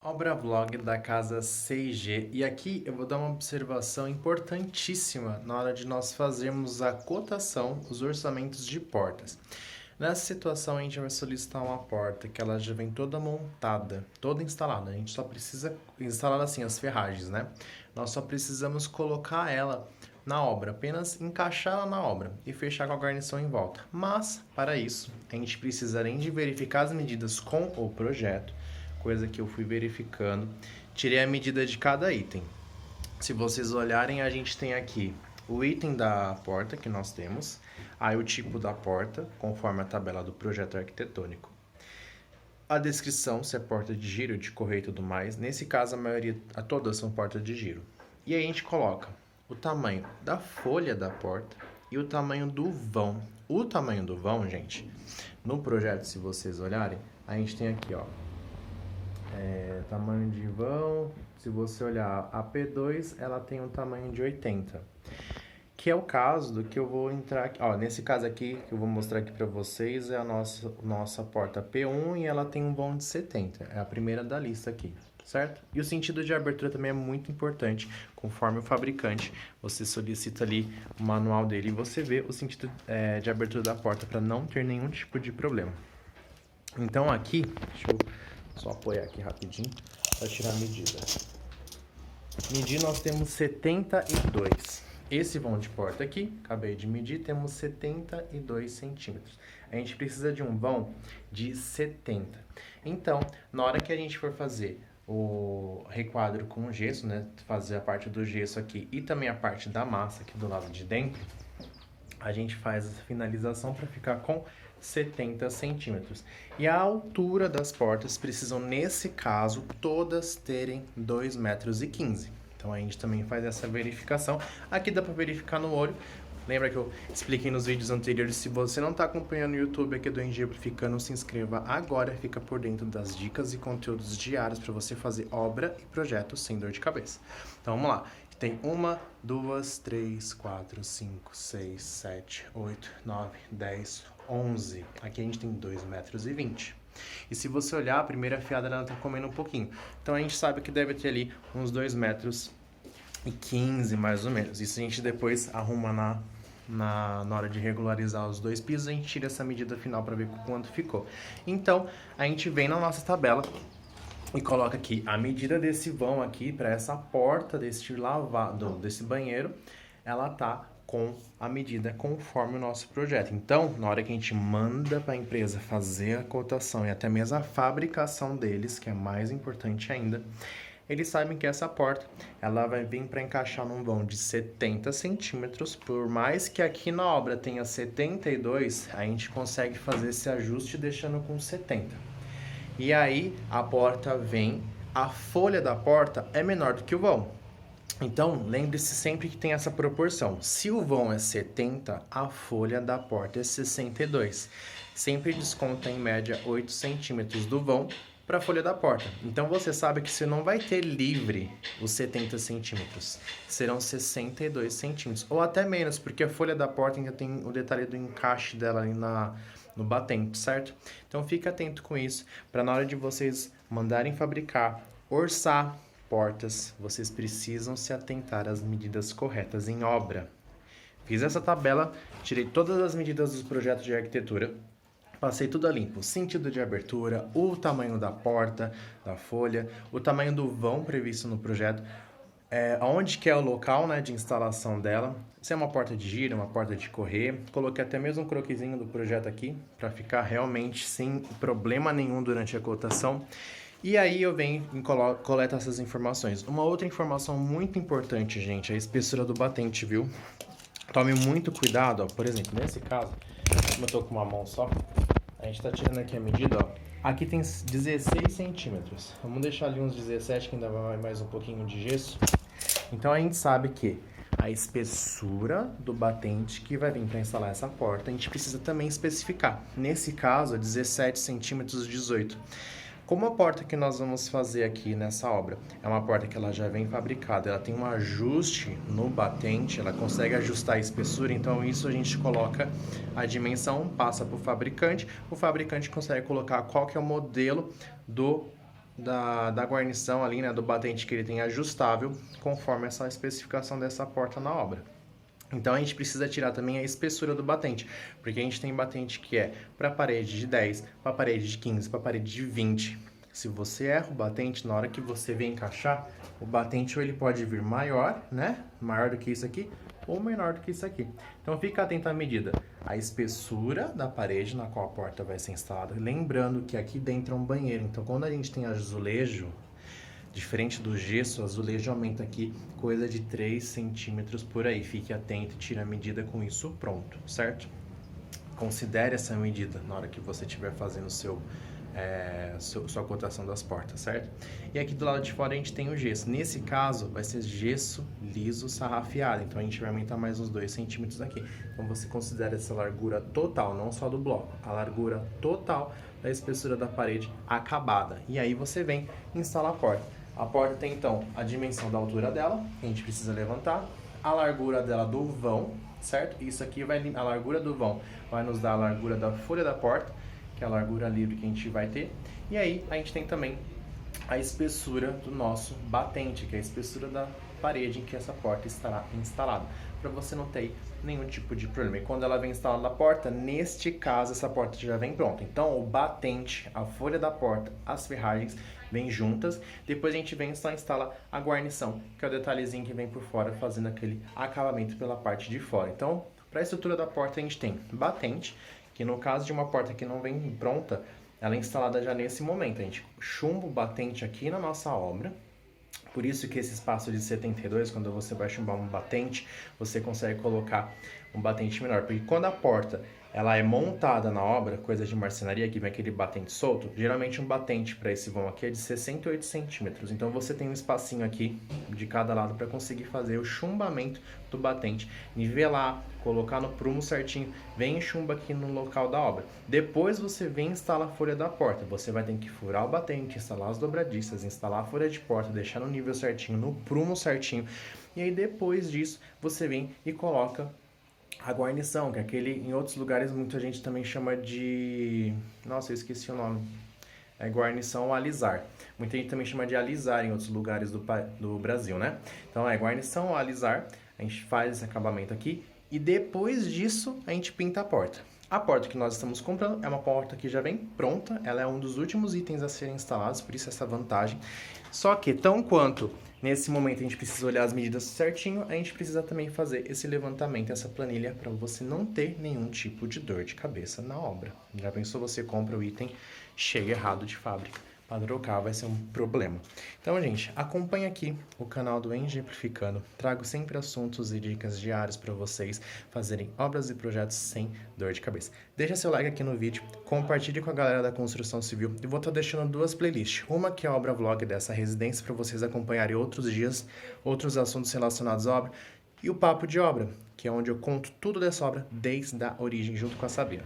Obra vlog da casa CG, e aqui eu vou dar uma observação importantíssima na hora de nós fazermos a cotação, os orçamentos de portas. Nessa situação a gente vai solicitar uma porta que ela já vem toda montada, toda instalada, a gente só precisa instalar assim as ferragens, né? Nós só precisamos colocar ela na obra, apenas encaixá-la na obra e fechar com a guarnição em volta. Mas, para isso, a gente precisa além de verificar as medidas com o projeto, coisa que eu fui verificando. Tirei a medida de cada item. Se vocês olharem, a gente tem aqui o item da porta que nós temos, aí o tipo da porta, conforme a tabela do projeto arquitetônico. A descrição, se é porta de giro, de correio e tudo mais. Nesse caso, todas são portas de giro. E aí a gente coloca o tamanho da folha da porta e o tamanho do vão. O tamanho do vão, gente, no projeto, se vocês olharem, a gente tem aqui, ó, tamanho de vão. Se você olhar a P2, ela tem um tamanho de 80, que é o caso do que eu vou entrar aqui. Ó, nesse caso aqui, que eu vou mostrar aqui para vocês, é a nossa porta P1 e ela tem um vão de 70. É a primeira da lista aqui, certo? E o sentido de abertura também é muito importante. Conforme o fabricante, você solicita ali o manual dele e você vê o sentido de abertura da porta para não ter nenhum tipo de problema. Então aqui, deixa eu só apoiar aqui rapidinho para tirar a medida. Medir, nós temos 72. Esse vão de porta aqui, acabei de medir, temos 72 centímetros. A gente precisa de um vão de 70. Então, na hora que a gente for fazer o requadro com gesso, né, fazer a parte do gesso aqui e também a parte da massa aqui do lado de dentro, a gente faz essa finalização para ficar com 70 centímetros. E a altura das portas precisam, nesse caso, todas terem 2,15 metros. Então a gente também faz essa verificação. Aqui dá para verificar no olho. Lembra que eu expliquei nos vídeos anteriores? Se você não está acompanhando o YouTube aqui do Engenhoplificando, se inscreva agora, fica por dentro das dicas e conteúdos diários para você fazer obra e projeto sem dor de cabeça. Então vamos lá. Tem 1, 2, 3, 4, 5, 6, 7, 8, 9, 10, 11. Aqui a gente tem 2,20 metros. E se você olhar, a primeira fiada ela tá comendo um pouquinho. Então a gente sabe que deve ter ali uns 2,15 metros mais ou menos. Isso a gente depois arruma na hora de regularizar os dois pisos, a gente tira essa medida final para ver quanto ficou. Então a gente vem na nossa tabela e coloca aqui a medida desse vão aqui para essa porta desse lavado, desse banheiro, ela tá com a medida conforme o nosso projeto. Então, na hora que a gente manda para a empresa fazer a cotação e até mesmo a fabricação deles, que é mais importante ainda, eles sabem que essa porta ela vai vir para encaixar num vão de 70 centímetros, por mais que aqui na obra tenha 72, a gente consegue fazer esse ajuste deixando com 70. E aí a porta vem, a folha da porta é menor do que o vão. Então, lembre-se sempre que tem essa proporção. Se o vão é 70, a folha da porta é 62. Sempre desconta em média 8 centímetros do vão para a folha da porta. Então, você sabe que você não vai ter livre os 70 centímetros. Serão 62 centímetros. Ou até menos, porque a folha da porta ainda tem o detalhe do encaixe dela ali no batente, certo? Então, fique atento com isso, para na hora de vocês mandarem fabricar, orçar portas, vocês precisam se atentar às medidas corretas em obra. Fiz essa tabela, tirei todas as medidas dos projetos de arquitetura, passei tudo a limpo, sentido de abertura, o tamanho da porta, da folha, o tamanho do vão previsto no projeto, onde que é o local, né, de instalação dela, se é uma porta de giro, uma porta de correr. Coloquei até mesmo um croquisinho do projeto aqui, para ficar realmente sem problema nenhum durante a cotação. E aí eu venho e coleto essas informações. Uma outra informação muito importante, gente, é a espessura do batente, viu? Tome muito cuidado, ó. Por exemplo, nesse caso, como eu tô com uma mão só, a gente tá tirando aqui a medida, ó. Aqui tem 16 centímetros. Vamos deixar ali uns 17, que ainda vai mais um pouquinho de gesso. Então a gente sabe que a espessura do batente que vai vir para instalar essa porta, a gente precisa também especificar. Nesse caso, 17 centímetros, 18. Como a porta que nós vamos fazer aqui nessa obra é uma porta que ela já vem fabricada, ela tem um ajuste no batente, ela consegue ajustar a espessura, então isso a gente coloca a dimensão, passa para o fabricante consegue colocar qual que é o modelo do da guarnição ali, né, do batente que ele tem ajustável, conforme essa especificação dessa porta na obra. Então a gente precisa tirar também a espessura do batente, porque a gente tem batente que é para parede de 10, para parede de 15, para parede de 20. Se você erra o batente, na hora que você vem encaixar, o batente ou ele pode vir maior, né? Maior do que isso aqui, ou menor do que isso aqui. Então fica atento à medida, a espessura da parede na qual a porta vai ser instalada. Lembrando que aqui dentro é um banheiro, então quando a gente tem azulejo, diferente do gesso, o azulejo aumenta aqui coisa de 3 centímetros por aí. Fique atento e tire a medida com isso pronto, certo? Considere essa medida na hora que você estiver fazendo sua cotação das portas, certo? E aqui do lado de fora a gente tem o gesso. Nesse caso, vai ser gesso liso sarrafiado. Então a gente vai aumentar mais uns 2 centímetros aqui. Então você considera essa largura total, não só do bloco, a largura total da espessura da parede acabada. E aí você vem e instala a porta. A porta tem então a dimensão da altura dela, que a gente precisa levantar, a largura dela do vão, certo? Isso aqui a largura do vão vai nos dar a largura da folha da porta, que é a largura livre que a gente vai ter. E aí a gente tem também a espessura do nosso batente, que é a espessura da parede em que essa porta estará instalada, para você não ter nenhum tipo de problema. E quando ela vem instalada na porta, neste caso essa porta já vem pronta. Então o batente, a folha da porta, as ferragens vêm juntas. Depois a gente vem e só instala a guarnição, que é o detalhezinho que vem por fora, fazendo aquele acabamento pela parte de fora. Então, para a estrutura da porta a gente tem batente, que no caso de uma porta que não vem pronta, ela é instalada já nesse momento. A gente chumba o batente aqui na nossa obra. Por isso que esse espaço de 72, quando você vai chumbar um batente, você consegue colocar um batente menor. Porque quando a porta ela é montada na obra, coisa de marcenaria, que vem aquele batente solto, geralmente um batente para esse vão aqui é de 68 centímetros. Então você tem um espacinho aqui de cada lado para conseguir fazer o chumbamento do batente, nivelar, colocar no prumo certinho, vem e chumba aqui no local da obra. Depois você vem e instala a folha da porta. Você vai ter que furar o batente, instalar as dobradiças, instalar a folha de porta, deixar no nível certinho, no prumo certinho. E aí depois disso você vem e coloca a guarnição, que é aquele, em outros lugares muita gente também chama de... Nossa, eu esqueci o nome. É guarnição ou alisar. Muita gente também chama de alisar em outros lugares do Brasil, né? Então é guarnição ou alisar, a gente faz esse acabamento aqui e depois disso a gente pinta a porta. A porta que nós estamos comprando é uma porta que já vem pronta, ela é um dos últimos itens a serem instalados, por isso essa vantagem. Só que, tão quanto nesse momento a gente precisa olhar as medidas certinho, a gente precisa também fazer esse levantamento, essa planilha, para você não ter nenhum tipo de dor de cabeça na obra. Já pensou, você compra o item, chega errado de fábrica, para trocar vai ser um problema. Então, gente, acompanhe aqui o canal do Engemplificando. Trago sempre assuntos e dicas diárias para vocês fazerem obras e projetos sem dor de cabeça. Deixa seu like aqui no vídeo, compartilhe com a galera da construção civil e vou estar deixando 2 playlists. Uma que é a obra vlog dessa residência para vocês acompanharem outros dias, outros assuntos relacionados à obra, e o Papo de Obra, que é onde eu conto tudo dessa obra desde a origem junto com a Sabrina.